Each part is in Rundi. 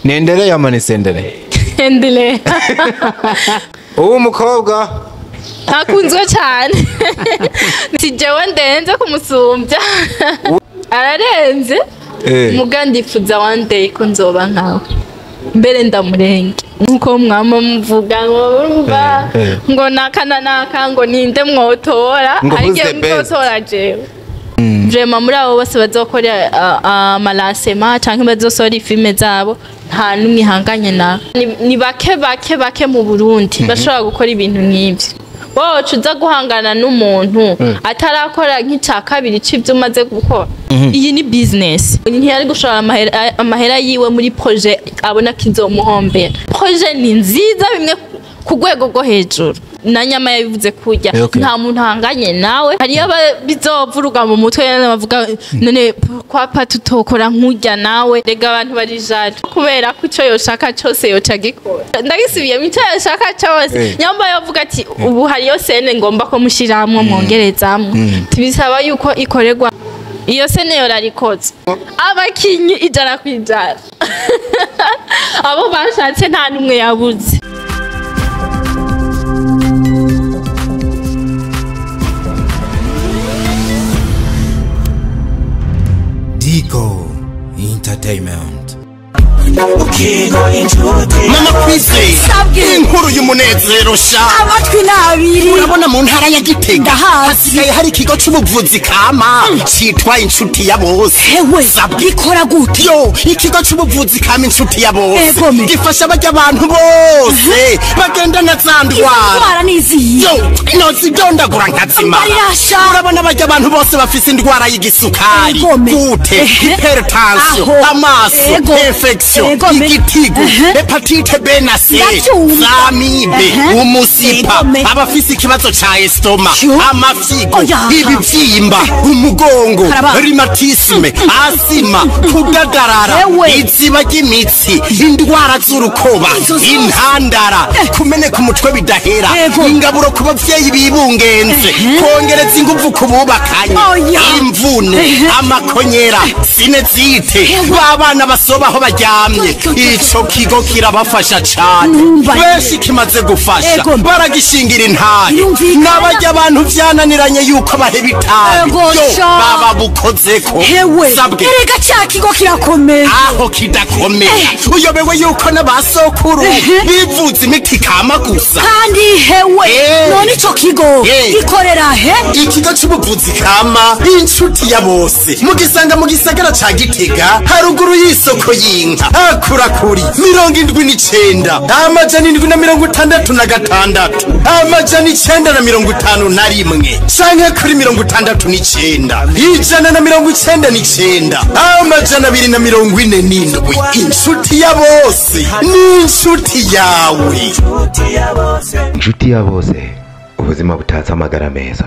Nendelea ama nisendele? Endelea. Uwo mukobwa akunzwe cyane. Si jewe ndenze kumusumbya. Ararenze. Muga ndifuza one day ko nzoba nkawe. Mbere ndamurenge. Nkuko mwama muvuga ngo naka ngo ninde mwotora ariko mwotora jewe. Vraiment muri abo bose bazokora amalancement canke bazosora ifilme zabo nta numwe hanganye na ni bake mu Burundi bashobora gukora ibintu nk'ibyo. Wowe uza guhangana n'umuntu atarakora nk'icya kabiri c'ibyo umaze gukora. Iyi ni business. Ntiyari gushora amahera yiwe muri projet abona kizomuhombera. Projet ni nziza bimwe ku rwego rwo hejuru. Na nyama yabivuze kujya nta muntu hanganye nawe hariyo bizovuruga mu mutwe bavuga none kwa patutokora nkujya nawe rega abantu barijana kubera ko ico yoshaka cyose yoca gikora ndagisubiye mico yoshaka cyose nyamba yavuga ati ubu hariyo sene ngomba ko mushiramwe mwongerezamwe tibisaba yuko ikorerwa iyo sene yorarikoze abakinyi ijana kwijana abo bashatse nta numwe yabuze. Dico Entertainment. Mama Kwise inkuru y'umunezero sha amatwi nabiri urabona mu ntara ya Gitega hasigaye hari ikigo c'ubuvuzi kama citwa inshuti ya bose gikora gute yo ikigo c'ubuvuzi kama inshuti ya bose gifasha abajya abantu bose bagenda na zandwara nizi yo nozidondagura nkazima urabona abajya abantu bose bafise indwara y'igisukari gute hypertension amaso infection igitigo hepatite B na C zamibe umusipa abafise ikibazo ca estoma amafyigo ibivyimba umugongo rheumatisme asima kudagarara iziba ry'imitsi indwara z'urukoba intandara kumeneka umutwe bidahera ingaburo ku bavyeyi bibungenze kongereza inguvu ku bubakanye imvune amakonyera sinezite babana basobaho baryamye ico kigo kirabafasha cyane benshi kimaze gufasha baragishingira intahe n'abajya abantu byananiranye yuko baheba itabi baba bukozeko sabwe erega cya kigo kirakomeye aho kidakomeye uyobewe yuko n'abasokuru bivuza imiti kama gusa kandi hewe none ico kigo gikorera he ikigo c'ubuvuzi kama inshuti ya bose mugisanga mu gisagara ca Gitega haruguru y'isoko y'inka akurakuri 79 amajana 766 amajana 951 canke kuri 69 ijana na 99 amajana 247 inshuti ya bose ni inshuti yawe inshuti ya bose ubuzima butatse amagara meza.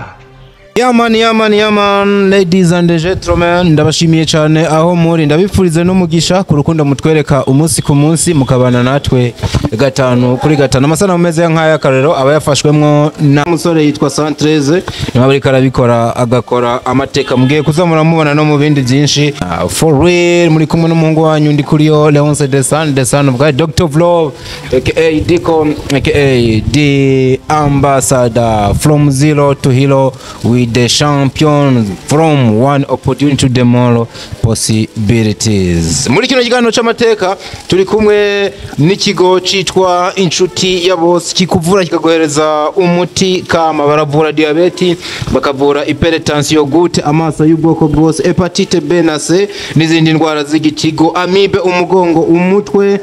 Yaman, ladies and gentlemen, ndabashimiye cyane aho muri ndabifurize n'umugisha ku rukundo mutwereka umunsi ku munsi mukabana natwe gatanu kuri gatanu amasana mumeze nk'aya karero aba yafashwemwo na musore yitwa 113 nabari karabikora agakora amateka mugiye kuzamura mubona no mu bindi byinshi for real muri kumwe n'umuhungu wanyu ndi kuri yo Leonce the son of God Dr. Vlog aka Dico aka the ambassador from zero to hero with the champion from one opportunity to the more possibilities. Muri kino kiganiro c'amateka turi kumwe n'ikigo citwa inshuti ya bose kikuvura kikagohereza umuti kama baravura diabete bakavura hypertension gute amaso y'ubwoko bwose hepatite B na C n'izindi ndwara z'igitigo amibe umugongo umutwe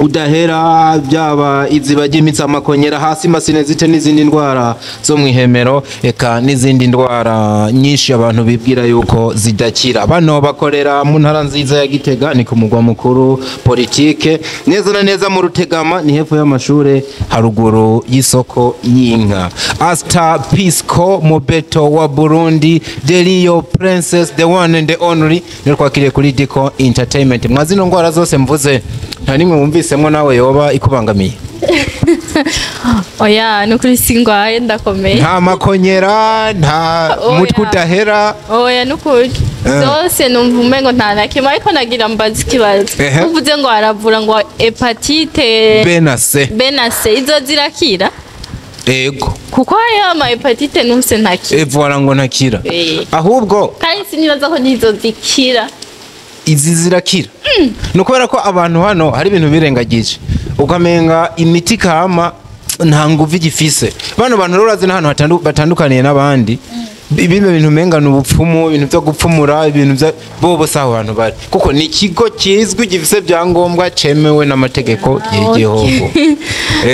udahera byaba iziba ry'imitsi amakonyera hasi masine zite n'izindi ndwara zo mwihemero eka n'izindi ndwara nyinshi abantu bibwira yuko zidakira bano bakorera mu ntara nziza ya Gitega ni ku mugwa mukuru politike neza na neza mu Rutegama ni hepfo y'amashure haruguru y'isoko y'inka ASTA Pisco Mobeto wa Burundi Delio Princess the one and the only ni twakiriye kuri Dico Entertainment mwazino ndwara zose mvuze nta nimwe wumvisemwo nawe yoba ikubangamiye oya nukuri singwaye ndakomeye nta makonyera nta mutwe udahera oya nukuri zose numva umengo nta na kimwe ariko nagira mbaza ikibazo uvuze ngo aravura ngo hepatite B na C izo zirakira ego kuko hariho ama hepatite numvise ntakira evora ngo ntakira ahubwo kandi sinibaza ko nizo zikira izi zirakira no kubera ko abantu hano hari ibintu birengagije ukamenga imiti kama nta nguvu igifise bano bantu rero urazi n'ahantu batandukaniye n'abandi bimwe bintu menga n'ubupfumu ibintu byo gupfumura ibintu bya bobo saho abantu bari kuko ni ikigo kizwi gifise byangombwa cemewe n'amategeko y'igihugu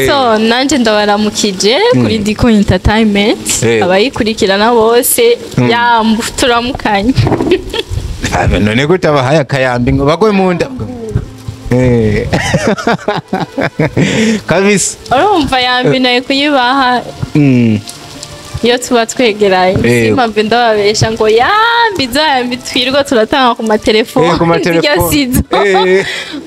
so nanje ndabaramukije kuri Dico Entertainment abayikurikirana bose turamukanye none gute abahaye akayambi ngo bagwe mu nda kabisa urumva yambi naye kuyibaha iyo tuba twegeranye simpamvu ndababesha ngo yambi zayambi twirwa turatanga ku matelefone zirya sizo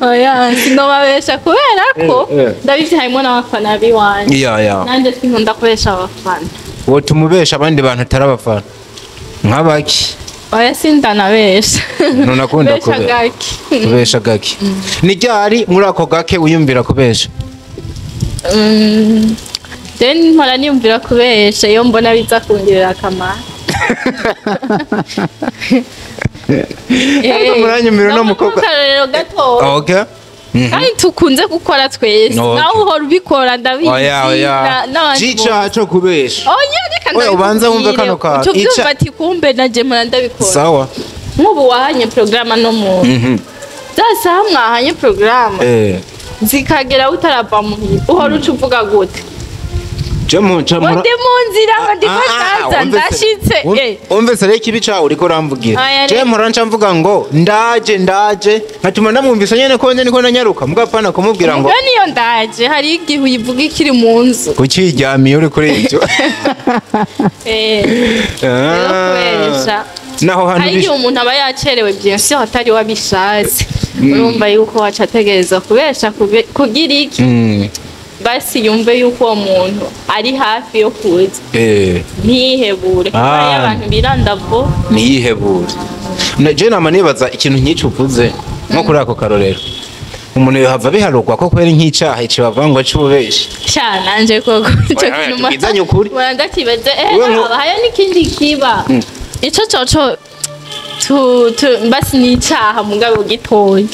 oya sinobabesha kubera ko ndabizi harimo n'abafana biwanje nanjye sinkunda kubesha abafana uwo tumubesha abandi bantu atari abafana nk'abaki oya sindanabesha ntunakunda kubesha gake ni ryari muri ako gake wiyumvira kubesha then mpora niyumvira kubesha iyo mbona biza kungirira akamaro muranyumira no mukobwa akarorero gato okay kandi tukunze gukora twese nawe uhora ubikora ndabizi cica cyo kubesha oya ubanza wumve kano ka tubyumva ati kumbe naje mpora ndabikora sawa nk'ubu wahanye programa no muntu zasa mwahanye programa zikagera utarava muhira uhora uca uvuga gute ndi mu nzira ngo ndiko ndaza ndashitse umve sare ikibi cawe uriko uramvugira je mpora nca mvuga ngo ndaje nkatuma ndamwumvisa nyene ko niko nanyaruka mugapana kumubwira ngo niyo ndaje hari igihe uyivuga ikiri mu nzu kukiryamiye uri kuri ibyo naho hano hari igihe umuntu aba yacerewe byinshi hatari wabishatse urumva yuko waca ategereza kubesha kugira iki basi yumve yuko uwo muntu ari hafi yo kuza ntiyihebure kuko hariyo abantu birandavo ntiyihebure je nama nibaza ikintu nk'ico uvuze nko kuri ako karorero umuntu yohava biharugwa ko kwera nk'icaha ico bavangwa c'ububeshi sha nanje koko ico kintu ndakibaza haya n'ikindi kiba ico coco basi ni icaha mugabe gitoya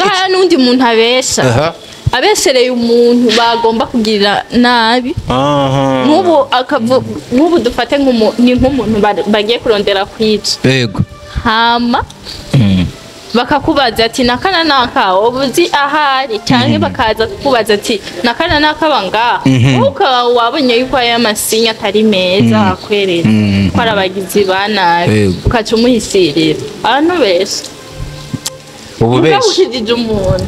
haya n'undi muntu abesha abeshereye umuntu bagomba kugira nabi nk'ubu dufate ni nk'umuntu bagiye kurondera kwica yego hama bakakubaza ati nakana naka ubuzi ahari cyangwa bakaza kukubaza ati nakana naka banga ukaba wabonye yuko aya masinya atari meza akwerera ko ari abagizi ba nabi ukaca umuhisirira abantu benshi ububeshi umuntu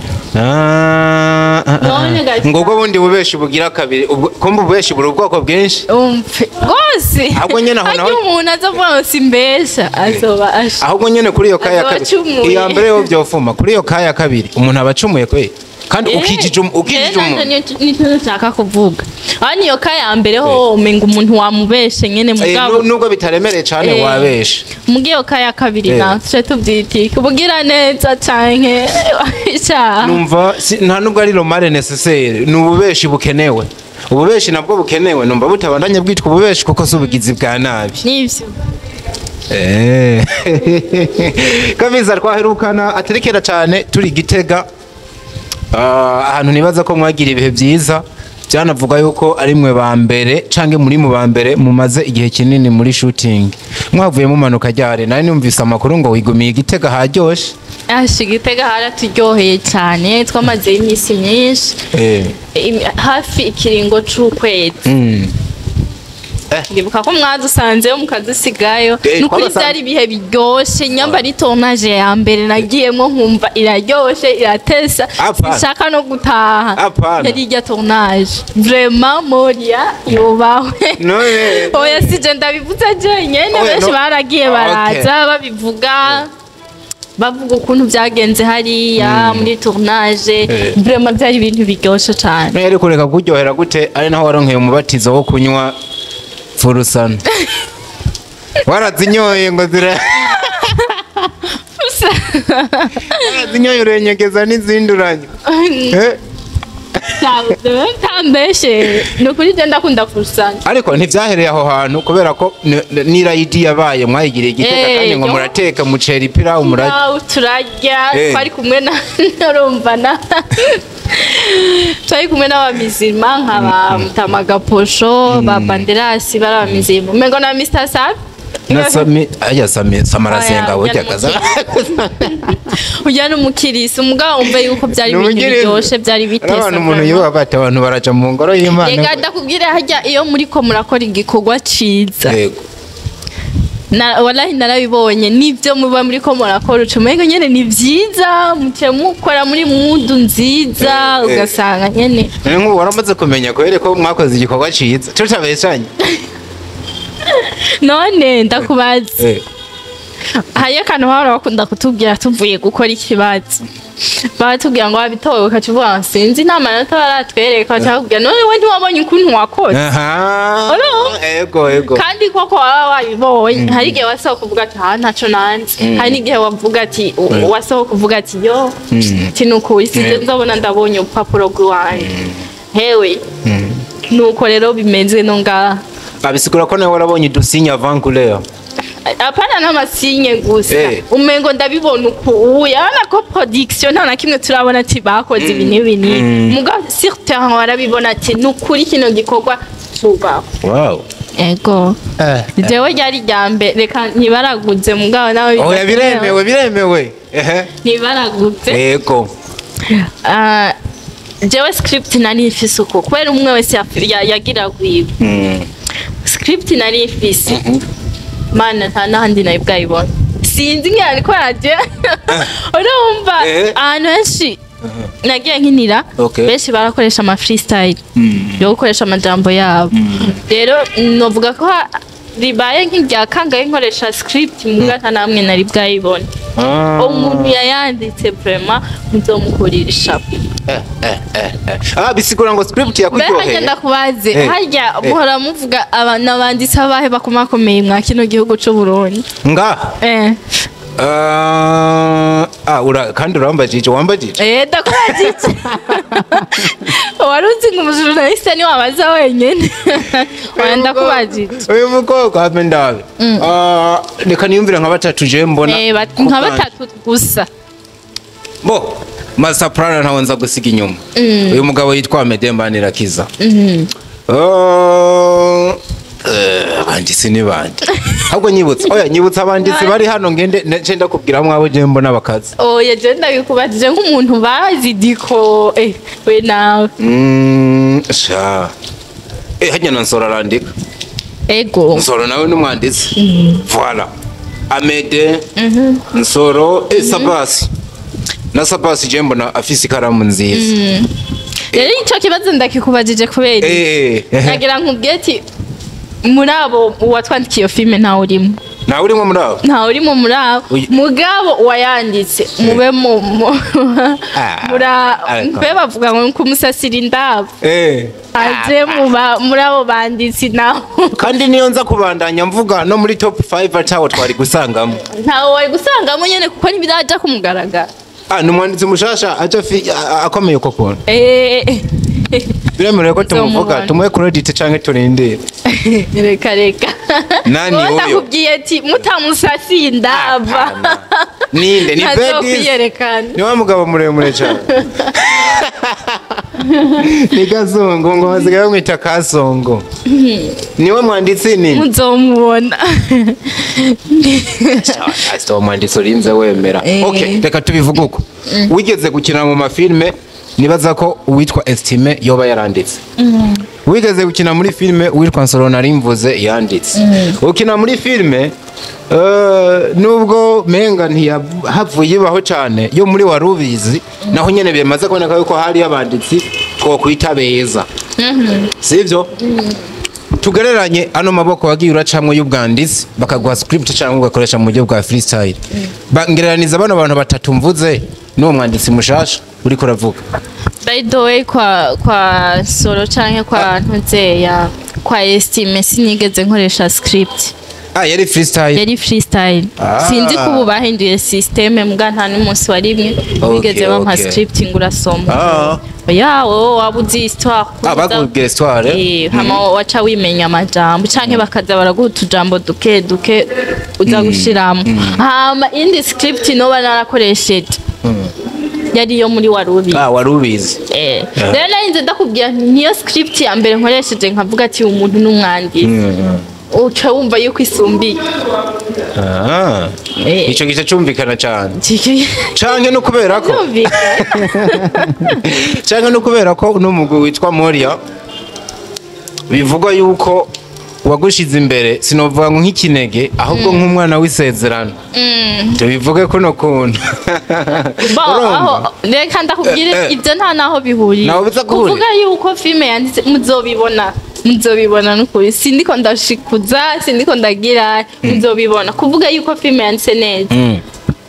ngubwo bundi bubeshi bugira kabiri kumbe ububeshi buri ubwoko bwinshi rwose ahubwo nyene aho naho umuntu azavuga ngo simbesha azoba asha ahubwo nyene kuri iyo kaya kabiri iya mbere yo byofuma kuri iyo kaya kabiri umuntu abacumuye kwe kandi ukijije umuntu nicyo nshaka kuvuga aho niyo kaya mbere ho umenga umuntu wamubeshe nyene mugabo nubwo bitaremereye cyane wabeshe mugiyo kaya kabiri natwe tubyitike ubugira neza canke numva nta nubwo ari romare necessaire ni ububeshi bukenewe ububeshi nabwo bukenewe numva butabandanye bwitwa ububeshi kuko si ubugizi bwa nabi nivyo kabiza twaherukana aterekera cyane turi Gitega ahantu nibaza ko mwagira ibihe byiza byanavuga yuko ari mwe ba mbere canke muri mu ba mbere mumaze igihe kinini muri shooting mwavuye mu manuka ryare nari numvise amakuru ngo wigumiye Gitega haryoshe Gitega haraturyoheye cyane twamaze imisi myinshi hafi ikiringo c'ukwezi ndibuka ko mwadusanzeyo mukadusigayo nukuri byari ibihe biryoshe nyamba ari tournage ya mbere nagiyemo nkumva iraryoshe iratesa nshaka no gutaha yari irya tournage vraiment Moria yubawe oya sije ndabivuze je nyene benshi baragiye baraza babivuga bavuga ukuntu byagenze hariya muri tournage vraiment byari ibintu biryoshe cyane rero kureka kuryohera gute ari naho waronkeye umubatizo wo kunywa furusana warazinyoye ngo zira zinyoye urenyegeza n'izinduranye tambeshe nukuri je ndakunda kusanya ariko ntivyahereye aho hantu kubera ko n'irayidi yabaye mwayigiriye igiteka kandi ngo murateka muceri pira umurage turarya twari kumwe na norumvana twari kumwe n'abamizima nk'aba Mutamagaposho ba Banderasi barabamizima mengo na Mr. Sab nasami aya samarasenga burya kaza uya n'umukirisi umugabo umve yuko byari ibintu biryoshe byari bitese abantu umuntu yuba bata abantu baraca mu ngoro y'Imana yega ndakubwira hajya iyo muri ko murakora igikorwa ciza yego wallahi narabibonye nivyo muba muri ko murakora ucumengo nyene ni vyiza muce mukora muri mudu nziza ugasanga nyene nk'ubu waramaze kumenya ko ko mwakoze igikorwa ciza tutabeshanye none ndakubaza haya kantu hahora bakunda kutubwira tuvuye gukora ikibazo baratubwira ngo wabitowe ukacuvuga sinzi nta manota baratwereka bakakubwira none we ntiwabonye ukuntu wakoze ego kandi koko waba wabibonye hari igihe wasohoka kuvuga ati ntaco nanze hari n'igihe wavuga ati wasohoka kuvuga ati yo tinukuri sinzi nzabona ndabonye urupapuro rw'iwanjye hewe nuko rero bimeze no ngaha abisigura ko nawe warabonye dusinya avant couleur apana n'amasinye gusa umengo ndabibona uku yana ko production nta na kimwe turabona ati bakoze ibintu binini muga sur terrain warabibona ati nukuri kino gikorwa tuba wow ego jewe ryari ryambe reka ntibaraguze mugabo nawe biremewe ntibaraguze ego jewe script nari ifise uko kubera umwe wese yagira gwiwe script nari ifise mana nta nahandi nayo bwayibona sinzi nk'ari ko yaje urumva ahantu henshi nagiye nkinira benshi barakoresha ama freestyle yo gukoresha amajambo yabo rero novuga ko ribaye nk'irya kangaye nkoresha script muga nta namwe nari bwayibona umuntu yayanditse vraiment muzomukoresha bisigura ngo script yakuryoheye bagenda kubaze harya muhora muvuga abana banditse abahe bakomakomeye mwa kino gihugu c'u Burundi kandi urambajije wambajije ndakubajije waruzi ngo umujournaliste ni wabaza wenyene wenda kubajije uyu mukobwa hamwe ndabe reka niyumvira nka batatu je mbona nka batatu gusa bo masaprana ntawe nza gusiga inyuma uyu mugabo yitwa Medembanirakiza abanditsi ni bandi ahubwo nyibutsa abanditsi bari hano ngende nce kubwira mwabo je mbona bakazi oya je ndabikubajije nk'umuntu bazi Dico we nawe sha hanya nansora arandika ego nsoro nawe n'umwanditsi voilà Amede nsoro Sabasi na Sabasi je mbona afise ikaramu nziza rero ico kibazo ndakikubajije kubera nagira nkubwiye ati murabo watwandikiye filme nta urimo muri abo mugabo wayanditse mube mbe bavuga ngo kumusasira indabo aje muri abo banditsi naho kandi niyo nza kubandanya mvuga no muri top 5 atawo twari gusangamo ntawo wari gusangamo nyene kuko ntibiraja kumugaragara numwanditsi mushasha akomeye koko biremerewe ko tumuvuga tumuhe credit canke turindire reka nani uyo ndakubwiye ati mutamusasiye indaba ninde ni Bedis ni wa mugabo muremure cyane ni Kasongo ngo hasigaye mwita Kasongo niwe mwanditsi ni muzomubona sto mwanditsi urinze wemera okay reka tubivuga uko wigeze gukina mu mafilme nibaza ko uwitwa Estime yoba yaranditse wigeze gukina muri filme witwa Nsoro narimvuze yanditse ukina muri filme nubwo menga ntiyahavuye baho cyane yo muri warubizi naho nyene bimaze kuboneka yuko hari abanditsi two kwita beza sivyo tugereranye ano maboko wagiye uracamwe y'ubwanditsi bakaguha script cyangwa ugakoresha mu buryo bwa freestyle bangereraniza bano bantu batatu mvuze n'uwo mwanditsi mushasha uri kuravuga by the way kwa Soro canke kwa Ntuzeya kwa Estime sinigeze nkoresha script yari freestyle. Yari freestyle. Sinzi ko ubu bahinduye systeme mbwa nta n'umunsi wa rimwe bigeze bampa scripting urasoma. Wowe wabuze histoire. Bakubwira histoire. Hama waca wimenya amajambo canke bakaza baraguha utujambo duke uza gushiramo. Hama indi script no banarakoresheje. Yari yo muri warubizi. Warubizi. Rero narinze ndakubwira niyo script ya mbere nkoresheje nkavuga ati umuntu n'umwanditsi. Uca wumva yuko isumbiye. Ico gice cyumvikana cyane. Canke no kubera ko. Canke no kubera ko n'umugwi witwa Moria bivugwa yuko wagushize imbere sinovuga nk'ikinege ahubwo nk'umwana w'isezerano. Bivuge ko no kuntu. Reka ndakubwira ibyo nta naho bihuriye. Kuvuga yuko filme yanditse muzobibona n'ukuri sindiko ndashikuza sindiko ndagira muzobibona kuvuga yuko filme yanditse neza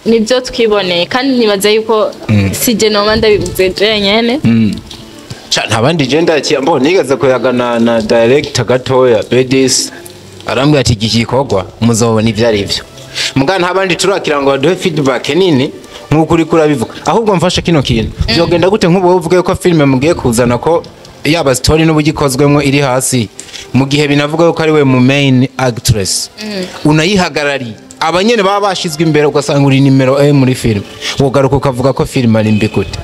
nibyo twiboneye kandi nibaza yuko sije noma ndabivuze jenyene ntabandi genda cyambo nigaza kuyagana na director gatoya Bedis arambwira ati gigikorwa muzobona ivyo ari byo muga ntabandi turakira ngo baduhe feedback nini nk'ukuri kurabivuga ahubwo mfashe kino kintu byogenda gute nk'ubu uvuge ko filme mugiye kuzana ko yaba story n'ubugikozwemo iri hasi mu gihe binavuga ko ari we mu main actress unayihagarari abanyene baba bashizwe imbere ugasanga uri nimero muri film wogaruka ukavuga ko film ari mbi gute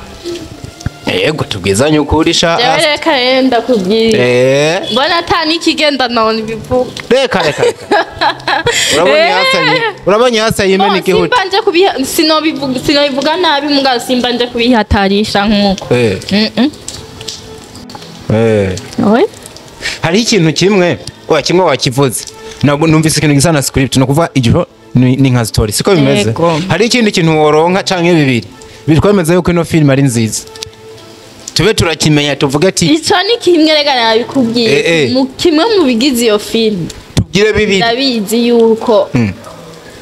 yego tubwizanye ukurisha reka yenda kubwira mbona atani ikigenda none bivuga reka urabonye hasa yimene igihugu simbanje kubiha sinobivuga nabi muga simbanje kubihatarisha nkuko hari ikintu kimwe wakivuze numvise ikintu gisa na script no kuva ijoro ni nka story siko bimeze hari ikindi kintu woronka canke bibiri bitwemeza yuko ino film ari nziza tube turakimenya tuvuga ati ico ni kimwe rega nabikubwiye mu kimwe mu bigize iyo film tubwire bibiri ndabizi yuko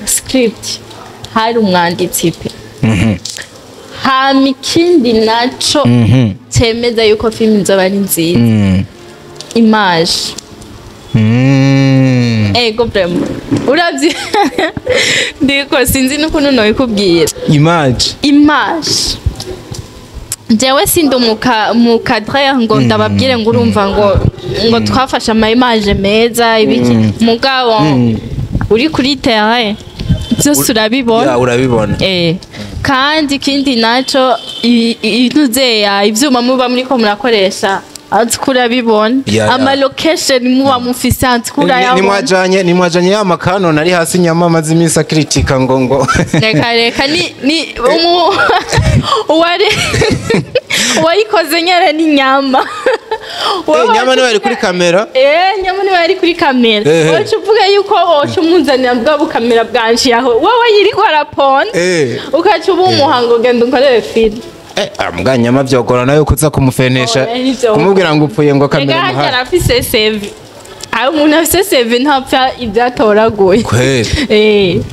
script hari umwanditsi pe hama ikindi naco cemeza yuko film nzoba ari nziza image ego vraiment uravye Dico sinzi n'ukuntu noyikubwira image jewe sindi mu cadre ngo ndababwire ngo urumva ngo twafasha ama image meza ibiki mugabo uri kuri terrain byose urabibona kandi ikindi naco ituzeya ivyuma muba muri ko murakoresha atkura bibona ama location muba mufise atkura yawo nimwajanye ya makano nari hasi nyama amazi imisa kritika ngo reka ni wayikoze nyere ni nyama nyama ni bari kuri kamera nyama ni bari kuri kamera wacu uvuga yuko wacu munzanira bwa bukamera bwanshi yaho wowe yiri ko rapone ukacu bumuhango genda unkorere film mbwa nyama vyogora nayo kuza kumufenesha kumubwira ngo upfuye ngo kamera muha ngahara afise CV aho umuntu afise CV ntapfa ivyatoragoye kweli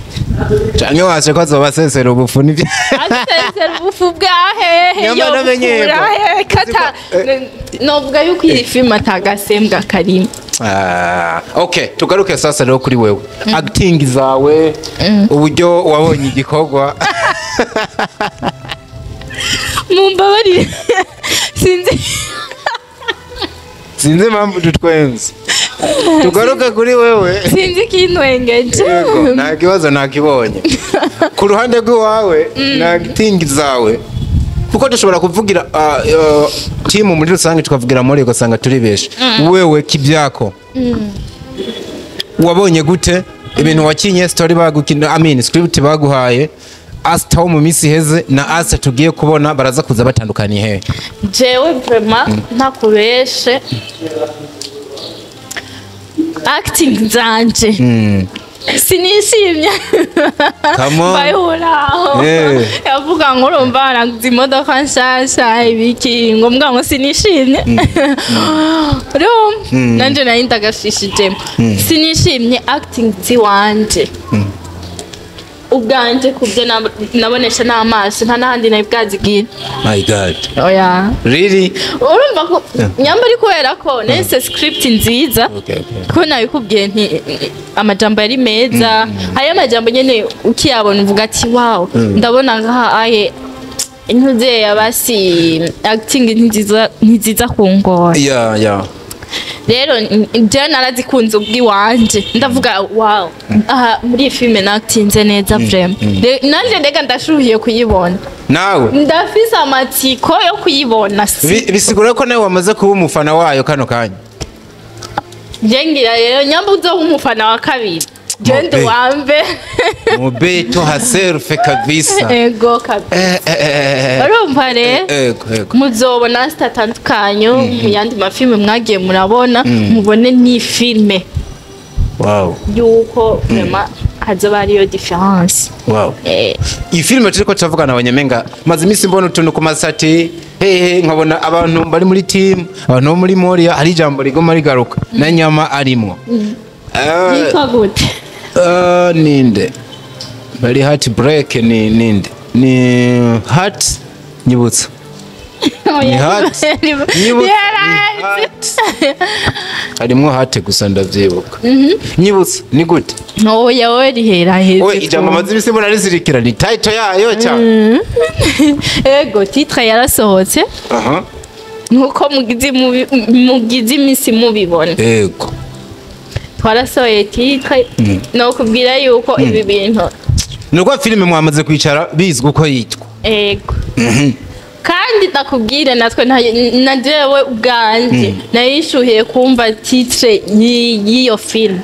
canke waje ko azobasesera ubufu nivyo asesera ubufu bwahehe yo burahe kata novuga yuko iyi film atagasembwa karimo okay tugaruke sasa rero kuri wewe acting zawe uburyo wabonye igikorwa mumbabarire sinzi mpamvu tutwenze tugaruke kuri wewe sinzi ikinwengeje nta kibazo nakibonye ku ruhande rw'iwawe na acting zawe kuko dushobora kuvugira timu muri rusange tukavugira muri ugasanga turi benshi wewe kibyako wabonye gute ibintu wakinye story bagukina script baguhaye ASTA mu minsi heze na ASTA tugiye kubona baraza kuza batandukanye he jewe vraiment ntakubeshe acting zanje sinishimye bayuraho yavuga ngo urumva araguze imodoka nshasha ibiki ngombwa ngo sinishimye nanje nari ndagashishije sinishimye acting ziwanje ubwanje kubyo nabonesha n'amaso nta nahandi nabwazigira. My God. Oya. Really? Urumva ko nyamba ari kubera ko nese script nziza. Okay. Ko nabikubwiye nti amajambo yari meza. Haya majambo nyene ukiyabona uvuga ati wow ndabona ngaha aye intuze yabasi acting ntiziza kungora. Yeah. Rero je narazikunze ubwiwanje ndavuga wow aha muri filme natinze neza vraiment nanje ndega ndashuhiye kuyibona nawe ndafise amatsiko yo kuyibona bisigura ko nawe wamaze kuba umufana wayo kano kanya jengira rero nyamba uzo umufana wa kabiri Jende wambe Mubeto haserufe kabisa. Ego kabisa. Urumva rero ego muzobona ASTA tandukanyo mu yandi mafilme mwagiye murabona mubone ni filme. Wow. Yuko vraiment hazoba ariyo difference. Wow. Iyi filme turiko tuvugana abanyamenga maze imisi mbona utuntu ku masati nkabona abantu bari muri team abantu muri Moria hari jambo rigoma rigaruka na nyama arimo. Dico gute? Ninde bari heart break ninde ni heart nyibutsa ni heart harimo heart gusa ndavyibuka nyibutsa ni gute oya wori hera heza oya ijambo amazi mbona rizirikira ni title yayo cha ego titre yarasohotse nuko mugizi imisi mubibona ego twarasohoye titre no kubwira yuko ibi bintu nuko filime mwamaze kwicara bizwe uko yitwa ego kandi nakubwire natwe na jewe ubwanje nayishuhiye kumva titre y'iyo film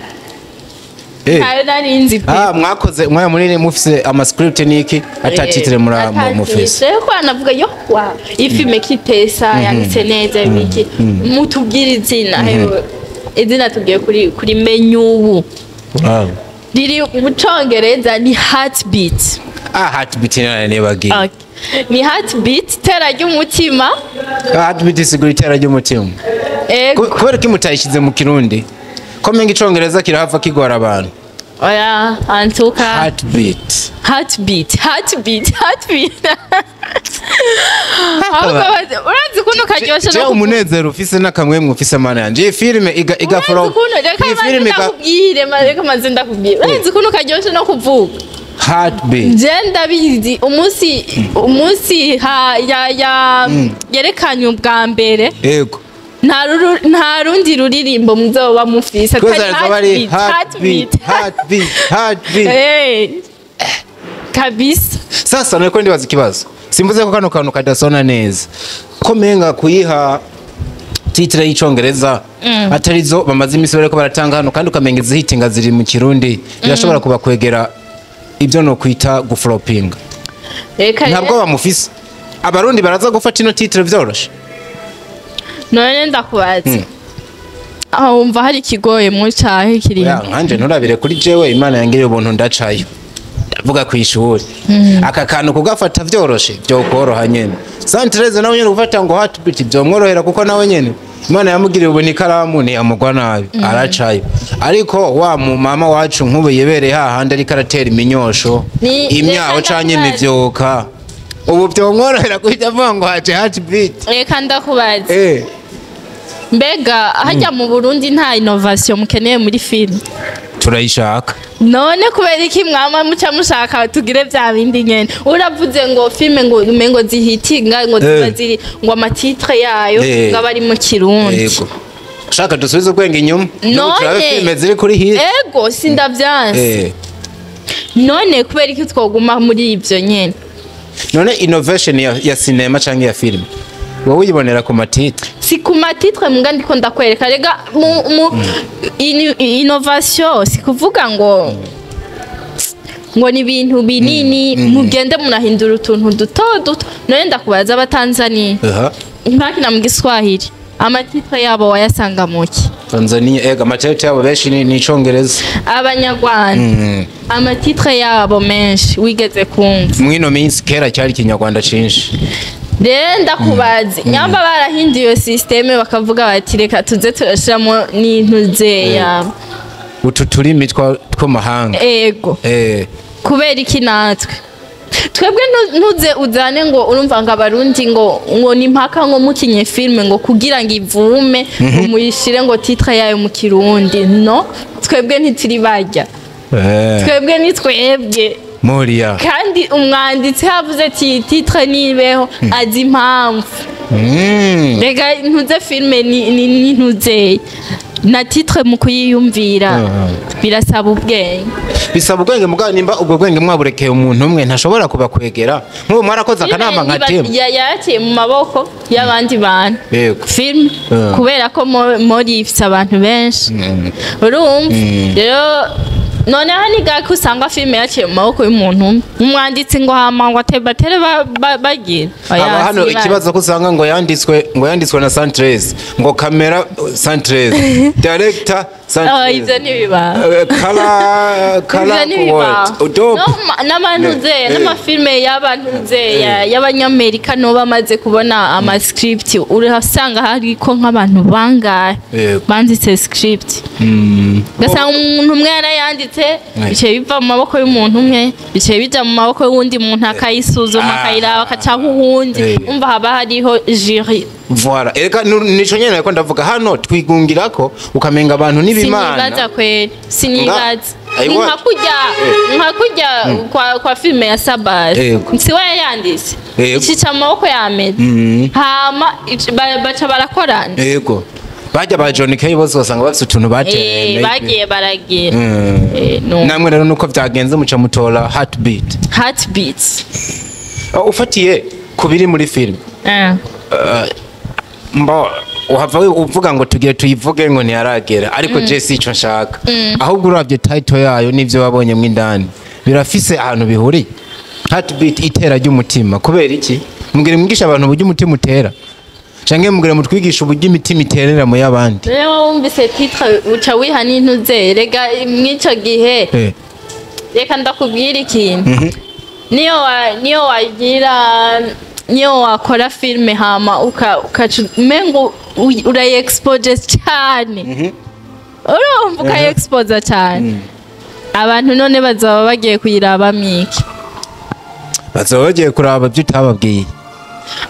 nari mwakoze mwaya munini mufise ama script niki ata titre mu face ko anavuga yo wa ifilme kitesa yanditse neza biki mutubwira izina izina tugiye kuri menu ubu riri mu Congereza ni heartbeat heartbeat nane bagiye ni heartbeat tera ry'umutima heartbeat siguri tera ry'umutima kubera ko mutayishize mu Kirundi ko menga Icongereza kirahava kigora abantu oya antuka heartbeat urazi kuno karyoshe no umunezero ufise nakamwemwe ufise mana yanje iyi filme iga from iyi filme ndakubwire mareka manze ndakubwire urazi kuno karyoshe no kuvuga heartbeat jenda bizi umunsi yerekanye ubwa mbere yego nta rundi ruririmbo muzoba mufise heartbeat kabisa sasa niko ndibaza ikibazo simvuze ko kano kantu kadasona neza ko menga kuyiha titre y'Icongereza atarizo bamaze imisi bareko baratanga hano kandi ukamenga izihitinga ziri mu Kirundi birashobora kuba kwegera ibyo no kwita guflopinga ntabwo bamufise abarundi baraza gufata ino titre vyoroshe none ndakubaza aho umva hari kigoye mu cyahe kiri nkanje nturabire kuri jewe Imana yangiriye ubuntu ndacayo ndavuga ku ishuri aka kantu kugafata vyoroshe byo koroha nyene Santreze nawe nyene gufata ngo heartbeat byo mworohera kuko nawe nyene Imana yamugiriye ubuntu ikaramu ni amugwa nabi aracayo ariko wa mu mama wacu nkube yebereye hahandi ari karatera iminyosho imyaho canye imivyoka ubu byo mworohera kuhita vango haje heartbeat reka ndakubaza mbega hajya mu Burundi nta innovation mukeneye muri film turayishaka none kubera iki mwama muca mushaka tugire bya bindi nyene uravuze ngo filme ngo umengo zihitinga ngo zibaziri ngo amatitre yayo ngabari mu Kirundi yego shaka dusubize ubwenge inyuma none filme ziri kuri hit ego sindavyanse none kubera iki twoguma muri ivyo nyene none innovation ya cinema canke ya film wowe uyibonera ku matitre si ku matitre munga ndiko ndakwereka rega innovation si kuvuga ngo ni ibintu binini mugende munahindura utuntu duto none ndakubaza abatanzania mpaki mu Giswahili amatitre yabo wayasanga muki Tanzania ega amatitre yabo benshi ni Icongereza abanyarwanda amatitre yabo menshi wigeze kumva mwino minsi kera cyari Kinyarwanda cinshi ndakubazi nyamba barahinduye iyo systeme bakavuga bati reka tuze turashiramo n'intuze yabo utu turimi two mahanga ego kubera iki natwe twebwe ntuze uzane ngo urumva ngo abarundi ngo ni mpaka ngo mukinye filme ngo kugira ngo ivume umuyishire ngo titre yayo mu kirundi no twebwe ntituri barya twebwe ni twebwe Moria kandi umwanditsi yavuze ati titre nibeho azi impamvu rega ntuze filme ni ntuze na titre mu kuyiyumvira birasaba ubwenge mugabo nimba ubwo bwenge mwaburekeye umuntu umwe ntashobora kubakwegera nk'ubu mwarakoze akanama nka team yaciye mu maboko y'abandi bantu film kubera ko muri ifite abantu benshi urumva rero none hani gako usanga filme yaciye mu maboko y'umuntu umwanditsi ngo hama ngo atebatere bagira hano ikibazo ko usanga ngo yanditswe na Santrez ngo kamera Santrez director Santrez ivyo nibiba kala n'abantuze n'amafilme y'abantuze y'abanyamerika no bamaze kubona ama script urasanga hariko nk'abantu bangahe banditse script gasanga umuntu umwe yarayanditse bice biva mu maboko y'umuntu umwe bice bija mu maboko y'undi muntu akayisuzuma akayiraba akacaho uwundi umva haba hariho jury voilà ereka nico nyene nako ndavuga hano twigungirako ukamenga abantu nibimana sinibaza kweli sinibaza nkakujya kwa filme ya Sabas nsiwe yanditse ikica mu maboko ya Medi hama baca barakorana yego bajya ba John Kay bose basanga bafite utuntu bateye bagiye baragira namwe rero nuko byagenze muca mutora heartbeats ufatiye kubiri muri film mbo uhava uvuga ngo tugiye tuyivuge ngo ntiyaragera ariko Jesse ico nshaka ahubwo uravye title yayo nivyo wabonye mu indani birafise ahantu bihuri heartbeat itera ry'umutima kubera iki mugire mwigisha abantu buryo umutima utera canke mugire mutwigisha uburyo imitima iterera mu yabandi rero wumvise titre uca wiha n'intuze rega mwico gihe reka ndakubwira ikintu niyo wakora filme hama umengo urayiexpose cyane urumva ukayiexpose cyane abantu none bazaba bagiye kuyiraba mwiki bazaba bagiye kuraba byo utababwiye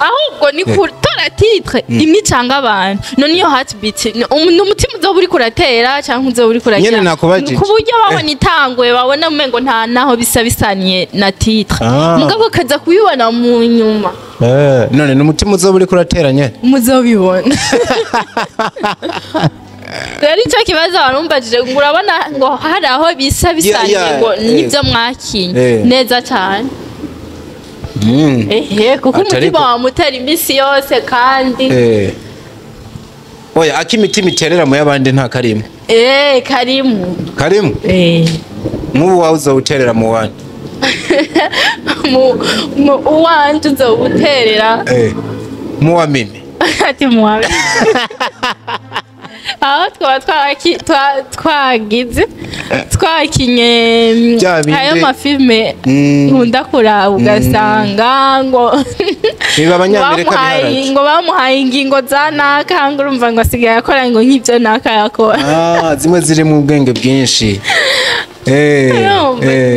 ahubwo ni kutora titre imwe cyangwa abantu none iyo heartbeat umutima uzoba uri kuratera cyangwa uzoba uri kuragira nyene nakubajije ku buryo babona itangwe babona umengo nta naho bisa bisaniye na titre mugabo kaza kubibona mu nyuma none n'umutima uzoba uri kuratera nyene muzobibona rero icyo kibazo warumbajije ngo urabona ngo hari aho bisa bisaniye ngo nibyo mwakinye neza cyane kuko umutima wamutera iminsi yose kandi oya akimitima iterera mu yabandi nta karimo karimu nk'ubu wawe uzawuterera mu wandi uwanje uzawuterera mu wa mimi ati mu wa mimi aho twagize twakinye ayo mafilme nkunda kuraba ugasanga ngo bamuhaye ingingo za naka ngo urumva ngo asigaye akora ngo nk'ibyo naka yakora zimwe ziri mu bwenge bwinshi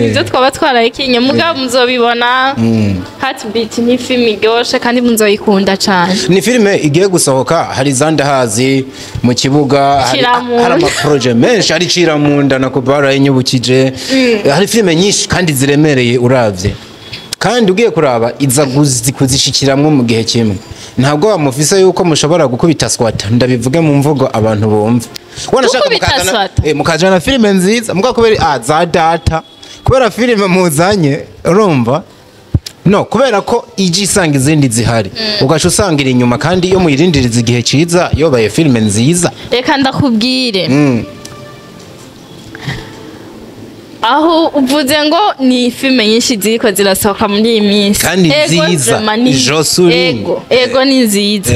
ibyo twaba twarayikinye mugabo muzobibona heartbeat ni filime iryoshe kandi muzoyikunda cyane ni filime igiye gusohoka hari zandahazi mu kibuga hari amaproje menshi ari cira munda na kubara inyubukije hari filime nyinshi kandi ziremereye uravye kandi ugiye kuraba iza kuzishikiramwe mu gihe kimwe ntabwo wamufise yuko mushobora gukubita swata ndabivuge mu mvugo abantu bumva wanashaka mukajana filime nziza muga kubera za data kubera filime muzanye urumva no kubera ko iji isanga izindi zihari ugaca usangira inyuma kandi iyo muyirindiriza igihe ciza yobaye filime nziza reka ndakubwire aho uvuze ngo ni filime nyinshi ziriko zirasohoka muri iyi minsi kandi nziza ego ni nziza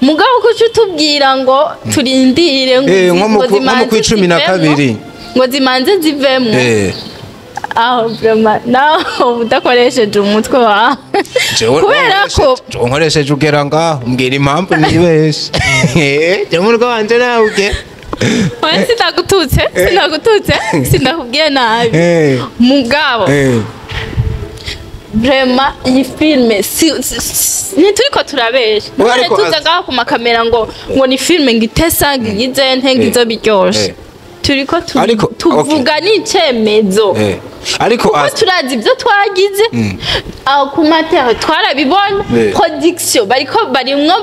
mugabo kuki utubwira ngo turindire nko mu 12 ngo zimanze zivemo aho vraiment naho udakoresheje umutwe wawe kubera ko nkoresheje ugera ngaho mbwira impamvu nibeshe je mu rwanda wanje nawe uge Oya sinagututse sinakubwiye nabi mugabo vraiment iyi filme ntituriko turabesha none tuzagaho ku makamera ngo ni filme ngitesa ngize ntengizo biryoshe turiko tuvuga n'icemezo ariko turazi ibyo twagize aho ku matera twarabibona production barimwo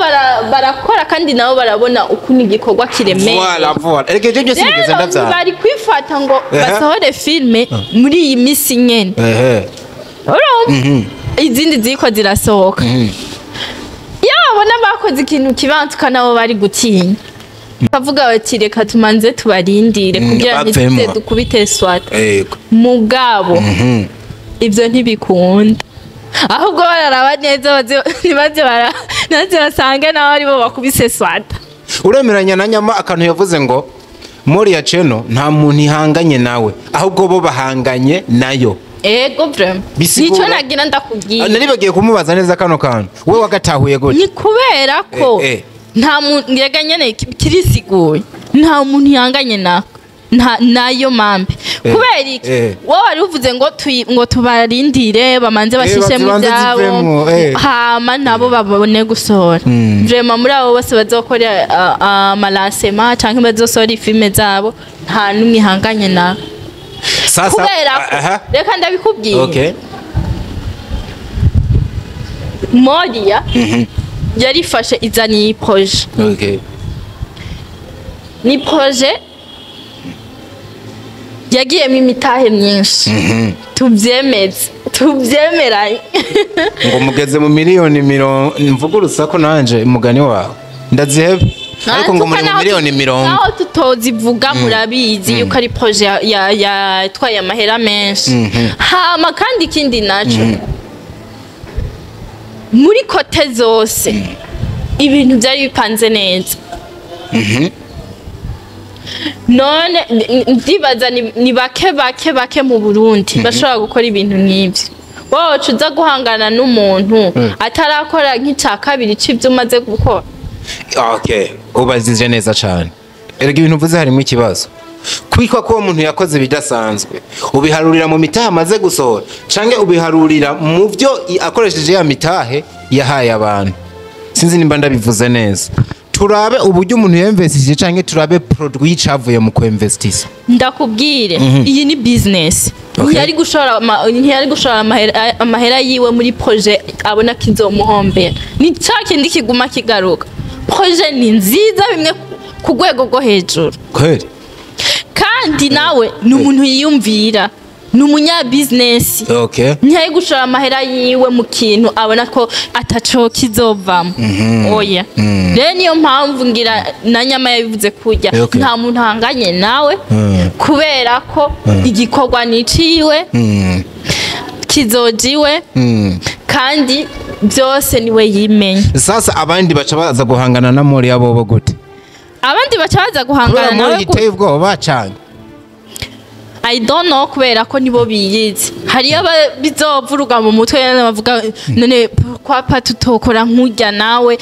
barakora kandi nabo barabona ukuntu igikorwa kiremeye eregeje byose bigeze ndavyara bari kwifata ngo basohore filme muri iyi misi nyene izindi ziko zirasohoka iyo babona bakoze ikintu kibantuka nabo bari gutinya bavuga bati reka tumanze tubarindire kugira ngo dukubite swata mugabo ivyo ntibikunda ahubwo bararaba neza ntibaze basange nawe aribo bakubise swata uremeranya na nyama akantu yavuze ngo muri ya cheno nta muntu ihanganye nawe ahubwo bo bahanganye nayo ego vraiment nico nagira ndakubwiye nari bagiye kumubaza neza kano kantu we wagatahuye gute ni kubera ko nta muntu yaganyene kirisiguye nta muntu yanganye nayo mambe kubera iki wowe wari uvuze ngo tubarindire bamanze bashishemo ibyabo hama nabo babone gusohora vraiment muri abo bose bazokora amalancement canke bazosohora filme zabo nta numwe ihanganye na sasa kubera ko reka ndabikubwiye Moria yarifashe izaniye iproje ni proje yagiyemo imitahe myinshi tubyemeranye ngo mugeze mu miliyoni mvuga urusaku nanje umugani wawe ndazihebe ariko ngo muri mu miliyoni 10 naho tutozivuga murabizi yuko ari proje yatwaye amahera menshi hama kandi ikindi naco muri kote zose ibintu byari bipanze neza none ndibaza ni bake mu Burundi bashobora gukora ibintu nk'ibyo wowe uza guhangana n'umuntu atarakora nk'icya kabiri c'ibyo umaze gukora ubazije neza cyane erega ibintu uvuze harimo ikibazo kwikwa ko umuntu yakoze bidasanzwe ubiharurira mu mitahe amaze gusohora canke ubiharurira mu byo akoresheje ya mitahe yahaye abantu sinzi nimba ndabivuze neza turabe uburyo umuntu yinvestije canke turabe produit cavuye mu kuinvestisa ndakubwire iyi ni business ntiyari gushora amahera yiwe muri projet abona kizomuhombera ni cakindi kiguma kigaruka projet ni nziza bimwe ku rwego rwo hejuru kweli kandi nawe ni umuntu yiyumvira ni umunya business ntiyari gushora amahera yiwe mu kintu abona ko ataco kizovamo oya rero niyo mpamvu ngira na nyama yabivuze kurya nta muntu hanganye nawe kubera ko igikorwa niciwe kizojiwe kandi byose niwe yimenye sasa abandi baca baza guhangana na muri abo gute abandi baca baza guhangana nawe guteye ubwoba cyane I don't know kubera ko nibo biyizi hariyo bizovuruga mu mutwe bavuga none kwa pa tutokora nkujya nawe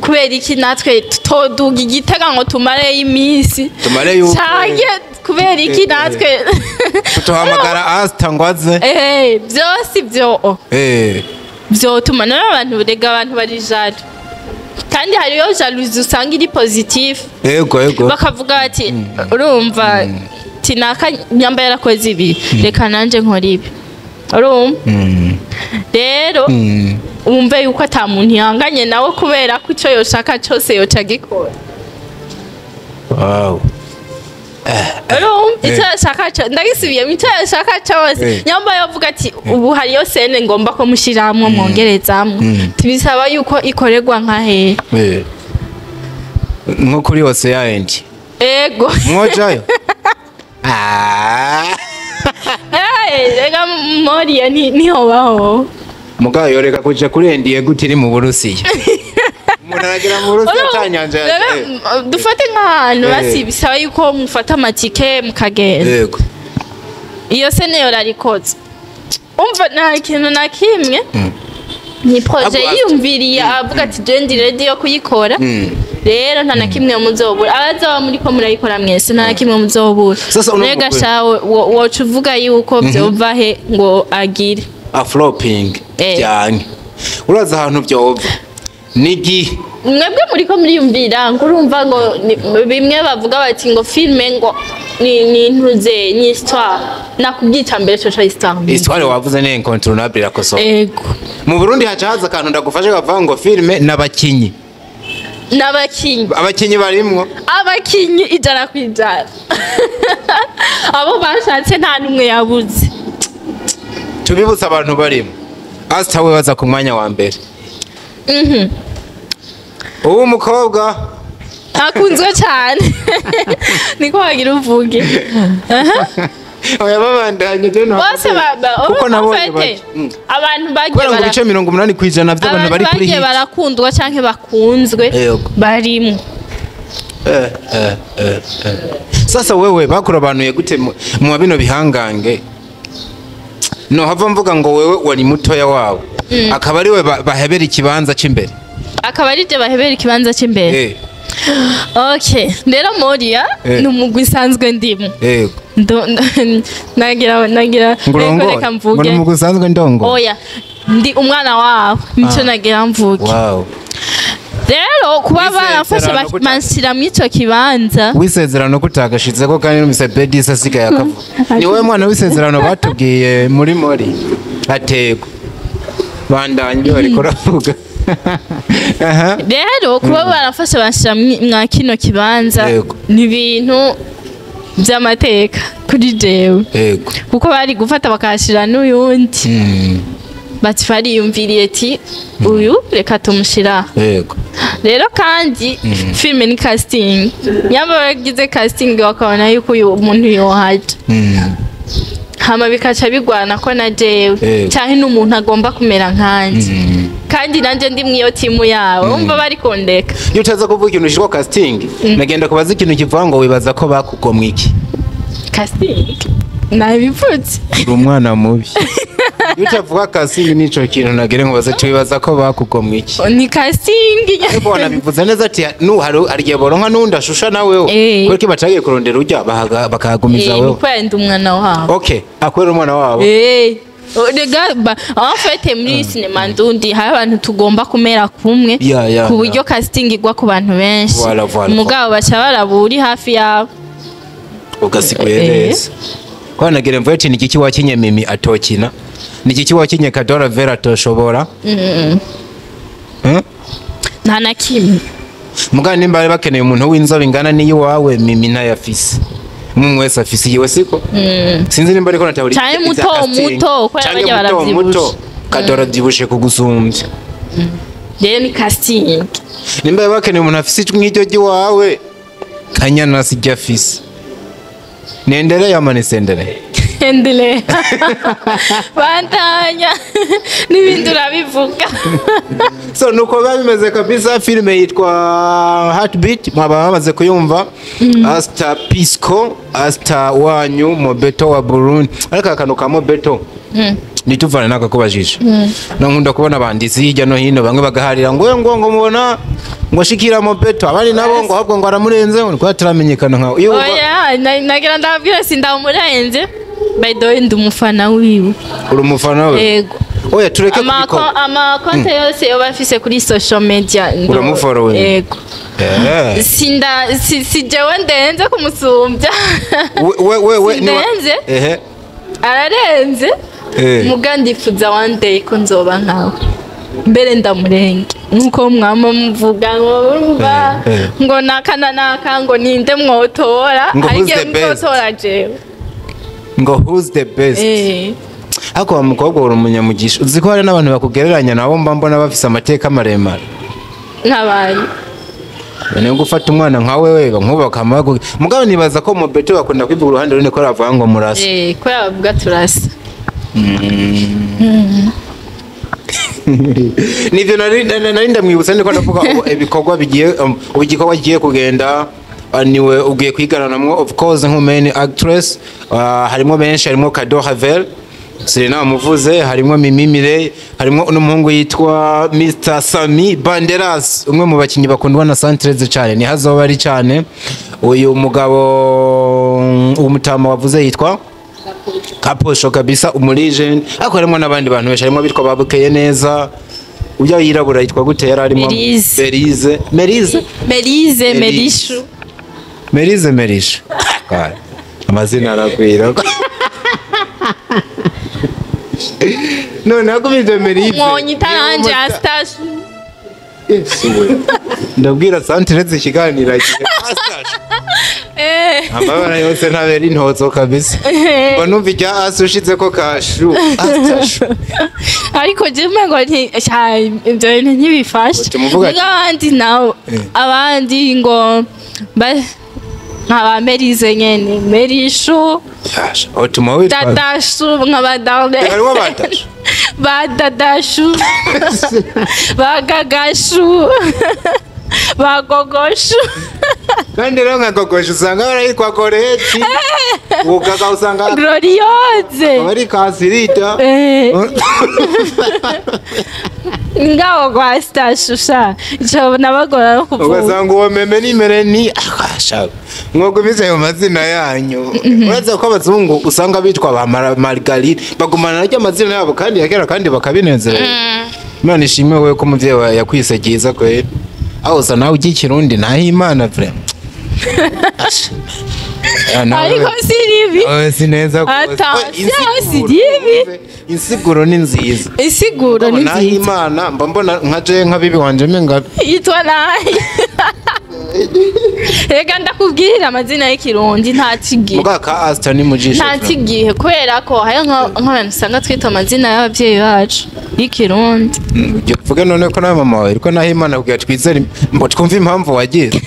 kubera iki natwe tutoduga igitega ngo tumare iminsi cyane kubera iki natwe tutohamagara ASTA ngwaze byose byo byotuma n'abantu burega abantu bari jari kandi hariyo jalousie usanga iri positive yego bakavuga bati urumva tinaka nyamba yarakoze ibi reka nanje nkora ibi rero umve yuko ata muntu yanganye nawe kubera ko ico yoshaka cyose yoca gikora icyo yashaka ndagisubiyemo icyo yashaka cyose nyamba yavuga ati ubu hariyo sene ngomba ko mushiramwo mwongerezamwo tubisaba yuko ikorerwa nka he nko kuri hose ya endi ego mwojayo rega Moria niho baho mugabo yoreka kuja kurendiye gutiri mu Burusiya umuntu aragira mu Burusiya cyanyanja dufate nk'ahantu basi bisaba yuko mufata amatike mukagenda yego iyo sene yorarikoze umva nta kintu na kimwe ni projet yumviriye avuga ati je ndi ready yo kuyikora rero nta na kimwe muzobura abazoba muri ko murayikora mwese nta na kimwe muzobura rega shawe woca uvuga yuko vyova he ngo agire afloping cyane uraza ahantu byova nigi mwebwe muri ko muriyumvira ngo urumva ngo bimwe bavuga bati ngo filme ngo ni ntuze ni histoire nakubyita mbere cyo histoire wavuze ni incontournable rakoso ego mu Burundi hacaza akantu ndagufashe gavuga ngo filme nabakinyi abakinyi barimwo abakinyi ijana kwijana abo bashatse nta numwe yabuze tubibutsa abantu barimo ASTA we baza ku mwanya wa mbere uwo mukobwa akunzwe cyane niko wagira uvuge oya babandanye je no bose kuko nabonye abantu bagiye bara bice 80% by'abantu bari kuri hit barakundwa canke bakunzwe barimo sasa wewe bakura abantu yegute mu bino bihangange no hava mvuga ngo wewe wari mutoya wawe akaba ari we bahebera ikibanza c'imbere akaba ari je bahebera ikibanza c'imbere okay rero Moria numugwi sanzwe ndimo yego nagira reka mvuge ngo mugusanzwe ndongo oya ndi umwana wawe mico nagira mvuge wow rero kuba barafashe banshyira mu ico kibanza wisezerano kutagashize ko kandi numise bedisa sika yakavu ni wowe mwana wisezerano batubwiye muri mori atego bandanye bariko ravuga rero kuba barafashe banshyira mwa kino kibanza ni ibintu by'amateka kuri jewe kuko bari gufata bakashira n'uyundi bati bariyumviriye ati uyu reka tumushira rero kandi filme ni casting nyamba bagize casting bakabona yuko uyu muntu yohaje hama bikaca bigwana ko na jewe cyane n'umuntu agomba kumera nkanje kandi nanje ndi mwiyo timu yawe umva bari kondeka iyo utaza kuvuga ikintu shiko casting nagenda kubaza ikintu kivuga ngo wibaza ko bakugomwa iki casting nabivutse umwana mubi iyo utavuga casting nico kintu nagere ngo baza wibaza ko bakugomwa iki ni casting ebo nabivuze neza ati hari boronka nundi ashusha nawe ko bacagiye kurondera ujya bakagumiza wewe kwenda umwana wawe okay akwera umwana wawe regaba afite muri cinema ndundi hari abantu tugomba kumera kumwe ku buryo casting igwa ku bantu benshi umugabo bacha baraburi hafi yawe ugasikuye kwa nagere mvuye ati niki wakinye mimi atokina niki wakinye CADEAU RAVELLE atoshobora nta na kimwe mugabo nimba bari bakeneye umuntu w'inzobe ingana niyi wawe mimi ntayafise umwe wese afise yiwe siko sinzi nimba ariko natahuri cyane muto ko yabajya baravyibusha CADEAU ravyibushe kugusumbya rero ni casting nimba bakeneye umuntu afise icyo nk'icyo giwawe kanyana sijya afise nendere yamane sendere endele bandanya n'ibindi urabivuga so nuko bimeze kabisa filme yitwa Heartbeat mwaba bamaze kuyumva ASTA Pisco ASTA wanyu Mobeto wa Burundi ariko akano ka Mobeto nituvana nakakubajije nkunda kubona abanditsi hirya no hino bamwe bagaharira ngo mubona ngo shikira Mobeto abandi nabo ngo ahubwo ngo aramurenze ngo ataramenyekana nkawe oya nagira ndabwira sindamurenze by the way ndumufana wiwe uri umufana we yego oya tureke kubiko ama konte yose yo bafise kuri social media uramufollow yego si jewe ndenze kumusumbya we ndenze ararenze mugandifuza one day ko nzoba nkawe mbere ndamurenge nkuko mwama muvuga ngo naka ngo ninde mwotora ariko mwotora jewe ngo who's the best ako wa mukobwa uri umunyamugisha uzi ko hari n'abantu bakugereranya nabo mbona bafise amateka maremare nk'abandi bane gufata umwana nkawe we nkubaka amago mugabo nibaza ko Mobeto bakunda kwivuga uruhande rune ko ravuga ngo murasa ko yavuga turasa nivyo nari ndamwibutsa niko ndavuga ibikorwa bigiye ugikorwa giye kugenda niwe ugiye kwigananamwo of course nk'umene actress harimo benshi harimo CADEAU RAVELLE Serena muvuze harimo Mimimire harimo n'umuhungu yitwa Mr Sami Banderas umwe mu bakinyi bakundwa na Santreze cyane ni hazoba ari cyane uyu mugabo umutama wavuze yitwa Kaposho kabisa umurije ariko harimo n'abandi bantu benshi harimo bitwa babukeye neza ujya yirabura yitwa gute yari arimo Merishu amazina aragwira none akubije Merize mwonyi taranje ASTA ndabwira Santreze ikiganira kihe ASTA amabara yose ntabera intozo kabisa ngo numva ijya asushitse ko kashu ASTA ariko jeme ngo ibyo ntibifashe n'abandi nawe abandi ngo nkaba Merize nyene Merishu Dadashu nk'abadarle badadashu bagagashu bagogoshu kandi rero nka gogoshu usanga barayitwa koreti ugaga usanga glorioze bari kasirita ngaho kwa stasha cyo nabagora no kuvuga ugasanga uwo meme ni mereni akasha mwoko bize mu mazina yanyu uraza ko abazungu usanga bitwa ba Margarita bagumana n'ajya amazina yabo kandi yakera kandi bakabinezerera Imana ishimwe wewe ko muvyeyi yakwisegiza kwe aho sa nawe ugikirundi naho Imana vre ariko siribi sineza ko insiguro ni nziza naho Imana mbona nkaje nka bibi wanje menga yitwa nayi rega ndakubwira amazina y'ikirundi nta kigihe muga ka ASTA ni mujisho nta kigihe kubera ko hari nk'abantu usanga twita amazina y'abavyeyi bacu y'ikirundi vuga none ko nawe mama wawe ariko naho Imana kugira twizere mbo twumva impamvu wagize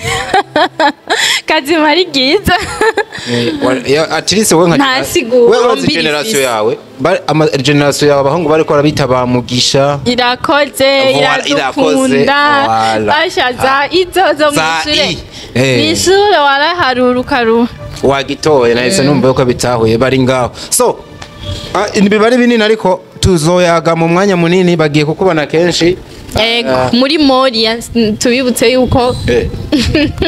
kazima ari giza atirisi wowe nka wewe generation yawe generation yawe abahungu bari ko rabita ba mugisha irakoze iradukunda bashaza izozo mishure waraharurukaru wagitoye nahise numva yuko bitahuye bari ngaho so bibari binini ariko tuzoyaga mu mwanya munini bagiye kukubona kenshi muri Moria tubibutse yuko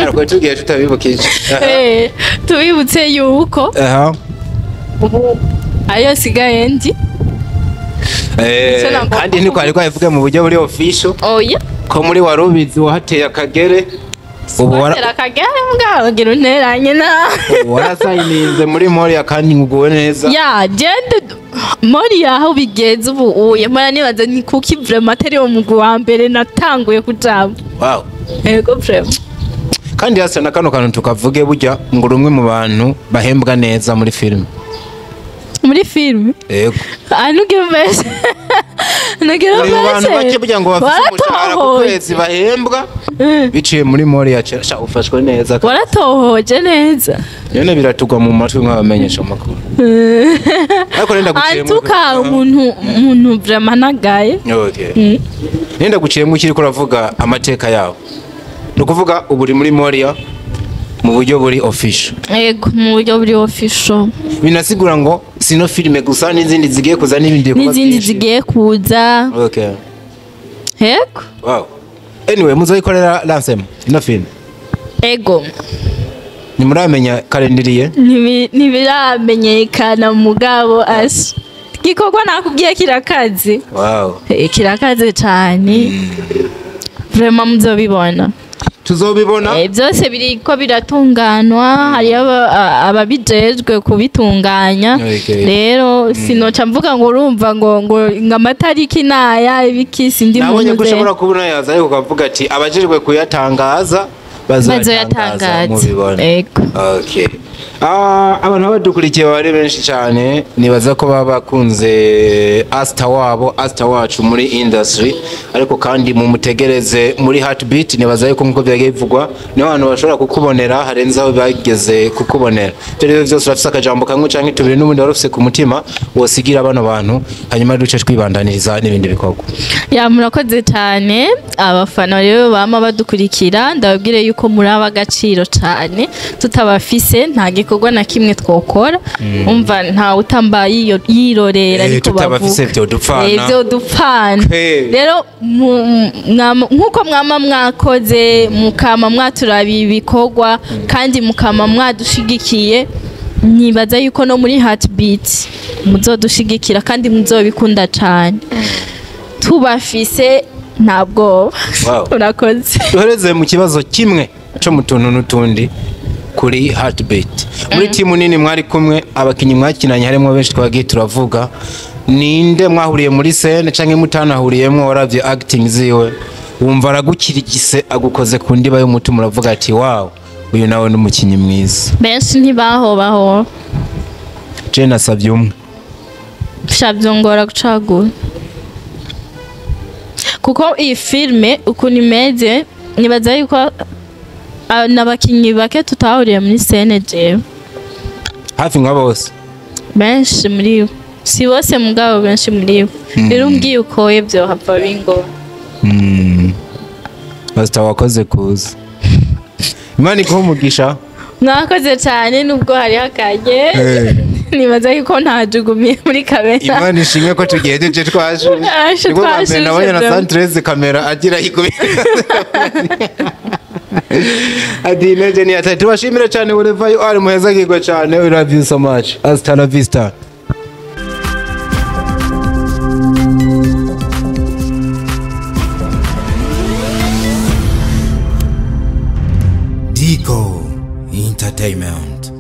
ariko tugiye tutabibukije tubibutse yuko ayo sigaye ndi kandi niko ariko yavuga mu buryo buri official ko muri warubizi wahateye akagere ubu warakagere mbwagira unteranye na warasayininze muri Moria kandi nguguwe neza gende Moria aho bigeze ubu uye mara nibaza ni kuki vraiment atari wo mugu wa mbere natanguye kujaba yego vraiment kandi hasa na kano kantu tukavuge burya ngo rumwe mu bantu bahembwa neza muri film yego anugimvese abantu bake burya ngo bafite umushahara ku kwezi bahembwa biciye muri Moria cyasha ufashwe neza waratohoje neza yone biratugwa mu matwi nk'abamenyesha makuru ariko nenda guciye antuka umuntu vraiment nagaye nenda guciye mu kiri kuravuga amateka yawo nukuvuga uburi muri Moria mu buryo buri official yego mu buryo buri official binasigura ngo sino filme gusa n'izindi zigiye kuza n'izindi zigiye kuza yego anyway muzoyikorera lancem ino film ego nimuramenya kalendiriye ntibiramenyekana mugabo asi gikorwa nakubwiye kirakaze kirakaze cyane vraiment muzobibona tuzobibona byose biriko biratunganwa hari ababijejwe kubitunganya rero sinoca mvuga ngo urumva ngo amatariki naya ibikisi ndi mu nabonye gushobora kubona yaza ariko ukavuga ati abajejwe kuyatangaza bazoyatangaza mubibona abantu badukurikiye bari benshi cyane nibaza ko baba bakunze ASTA wacu muri industry ariko kandi mu mutegereze muri Heartbeat nibaza yuko nkuko byagiye bivugwa niho abantu bashobora kukubonera harenze aho bageze kukubonera rero byose urafise akajambo kamwe canke tubiri n'ubundi warufise ku mutima wosigira abana bantu hanyuma duce twibandaniriza n'ibindi bikorwa murakoze cyane abafana rero bama badukurikira ndababwire yuko muri ab'agaciro cyane tutabafise nta gikorwa na kimwe twokora umva nta utamba yirorera ariko tutabafise byo dupfana byo dupfana rero nkuko mwama mwakoze mukama mwaturabiye ibikorwa kandi mukama mwadushigikiye nibaza yuko no muri Heartbeat muzodushigikira kandi muzobikunda cyane tubafise ntabwo urakoze duhereze mu kibazo kimwe cyo mu tuntu n'utundi kuri Heartbeat muri timu nini mwari kumwe abakinyi mwakinanye harimo benshi twagiye turavuga ninde mwahuriye muri scene canke mutanahuriyemo waravye acting ziwe wumva aragukirigise agukoze ku ndiba y'umutima uravuga ati wow uyu nawe n'umukinyi mwiza benshi ntibaho je nasavye umwe shabyongora gucagura kuko iyi filme ukuntu imeze nibaza yuko n'abakinyi bake tutahuriye muri scene jewe hafi nka bose benshi muri bo si bose mugabo benshi muri bo rero umbwiye ukoye byo hapfa bingo ASTA wakoze kuza Imana ikuhe umugisha mwakoze cyane nubwo hari hakanye nibaza yuko ntajugumiye muri kamera Imana ishimwe ko tugiye tuje twaje nibwo bambe nabonye na Santreze kamera agira ikubi Adine Jenny atati tubashimire cyane wherever you are muheza gigwa cyane we love you so much hasta la vista Dico Entertainment.